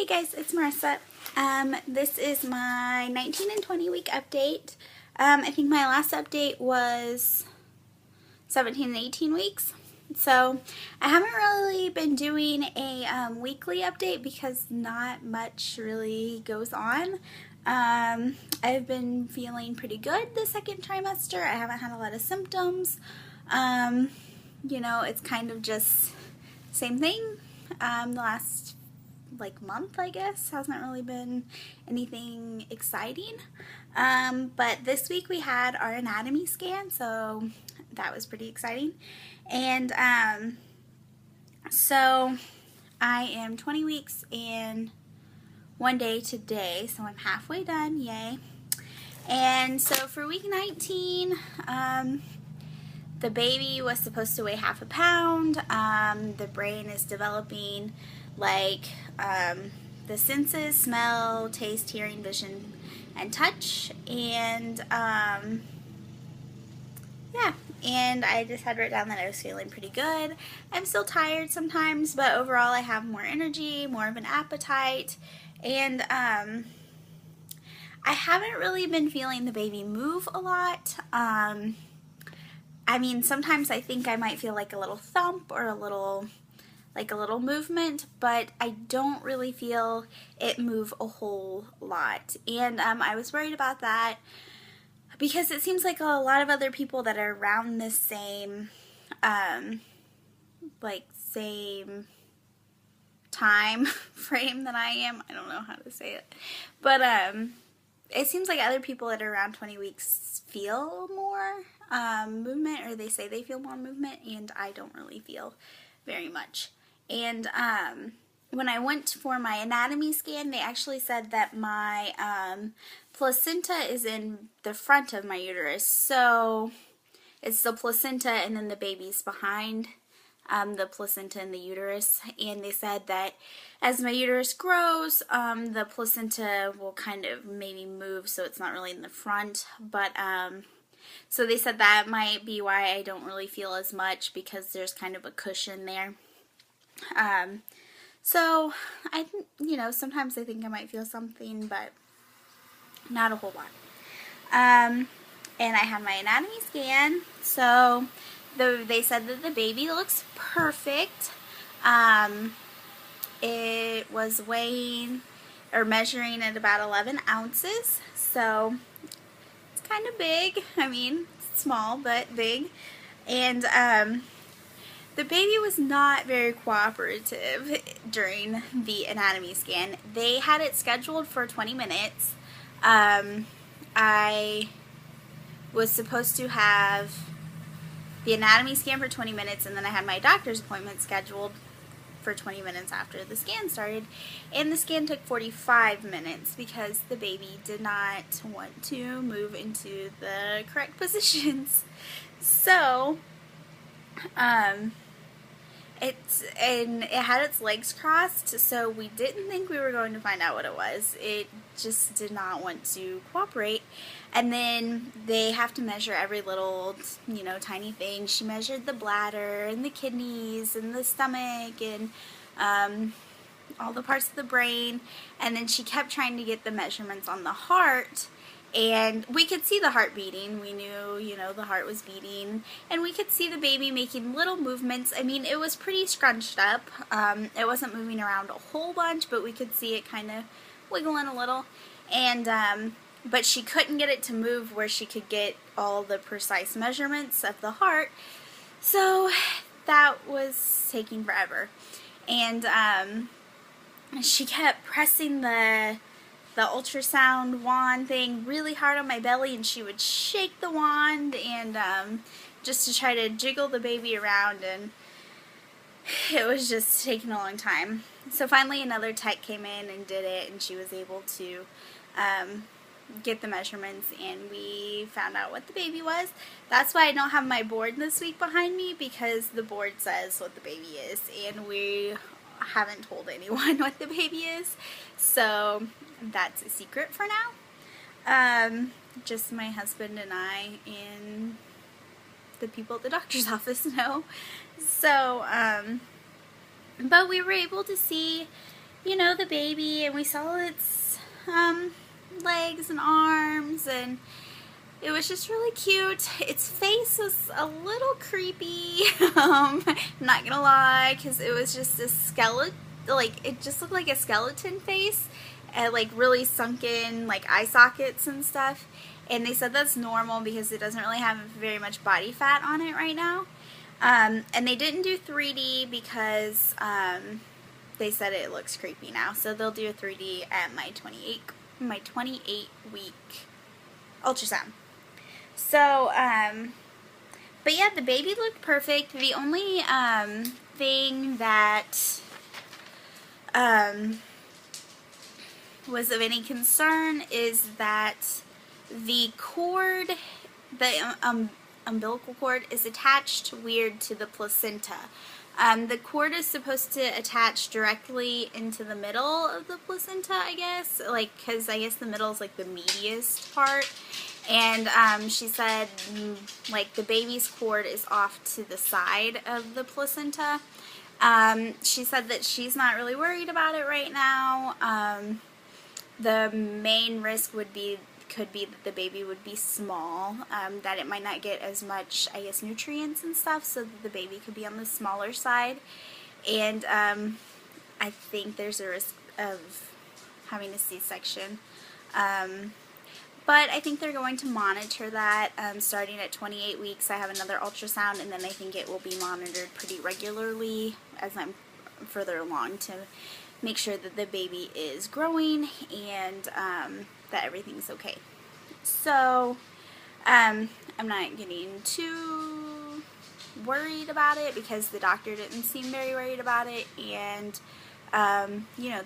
Hey guys, it's Marissa. This is my 19 and 20 week update. I think my last update was 17 and 18 weeks. So I haven't really been doing a weekly update because not much really goes on. I've been feeling pretty good the second trimester. I haven't had a lot of symptoms. It's kind of just same thing. The last month, I guess, hasn't really been anything exciting. But this week we had our anatomy scan, so that was pretty exciting. And so I am 20 weeks and 1 day today, so I'm halfway done, yay. And so for week 19, the baby was supposed to weigh half a pound. The brain is developing the senses, smell, taste, hearing, vision, and touch. And yeah, and I just had written down that I was feeling pretty good. I'm still tired sometimes, but overall I have more energy, more of an appetite, and I haven't really been feeling the baby move a lot. Sometimes I think I might feel like a little thump or a little movement, but I don't really feel it move a whole lot. And I was worried about that because it seems like a lot of other people that are around this same same time frame that I am. I don't know how to say it, but it seems like other people that are around 20 weeks feel more movement, or they say they feel more movement, and I don't really feel very much. And when I went for my anatomy scan, they actually said that my placenta is in the front of my uterus. So it's the placenta and then the baby's behind the placenta and the uterus. And they said that as my uterus grows, the placenta will kind of maybe move, so it's not really in the front. But so they said that might be why I don't really feel as much, because there's kind of a cushion there. So sometimes I think I might feel something, but not a whole lot. And I had my anatomy scan, so they said that the baby looks perfect. It was weighing or measuring at about 11 ounces, so it's kind of big. It's small, but big. And the baby was not very cooperative during the anatomy scan. They had it scheduled for 20 minutes. I was supposed to have the anatomy scan for 20 minutes, and then I had my doctor's appointment scheduled for 20 minutes after the scan started. And the scan took 45 minutes because the baby did not want to move into the correct positions. So, it had its legs crossed, so we didn't think we were going to find out what it was. It just did not want to cooperate. And then they have to measure every little, tiny thing. She measured the bladder and the kidneys and the stomach and all the parts of the brain. And then she kept trying to get the measurements on the heart. And we could see the heart beating. We knew, the heart was beating. And we could see the baby making little movements. It was pretty scrunched up. It wasn't moving around a whole bunch, but we could see it kind of wiggling a little. And, but she couldn't get it to move where she could get all the precise measurements of the heart. So that was taking forever. And, she kept pressing the ultrasound wand thing really hard on my belly, and she would shake the wand and just to try to jiggle the baby around, and it was just taking a long time. So finally another tech came in and did it, and she was able to get the measurements, and we found out what the baby was. That's why I don't have my board this week behind me, because the board says what the baby is, and we haven't told anyone what the baby is, so that's a secret for now. Just my husband and I and the people at the doctor's office know. So, but we were able to see you know, the baby, and we saw its legs and arms, and it was just really cute. Its face was a little creepy, I'm not gonna lie, because it was just a skeleton, like, it just looked like a skeleton face, and like really sunken, like eye sockets and stuff. And they said that's normal because it doesn't really have very much body fat on it right now. And they didn't do 3D because they said it looks creepy now. So they'll do a 3D at my 28 week ultrasound. So, but yeah, the baby looked perfect. The only thing that was of any concern is that the cord, the umbilical cord, is attached weird to the placenta. The cord is supposed to attach directly into the middle of the placenta, I guess, like, because I guess the middle is like the meatiest part. And she said, like, the baby's cord is off to the side of the placenta. She said that she's not really worried about it right now. The main risk could be that the baby would be small, that it might not get as much, I guess, nutrients and stuff, so that the baby could be on the smaller side. And I think there's a risk of having a C-section. But I think they're going to monitor that starting at 28 weeks. I have another ultrasound, and then I think it will be monitored pretty regularly as I'm further along to make sure that the baby is growing and that everything's okay. So I'm not getting too worried about it because the doctor didn't seem very worried about it, and you know,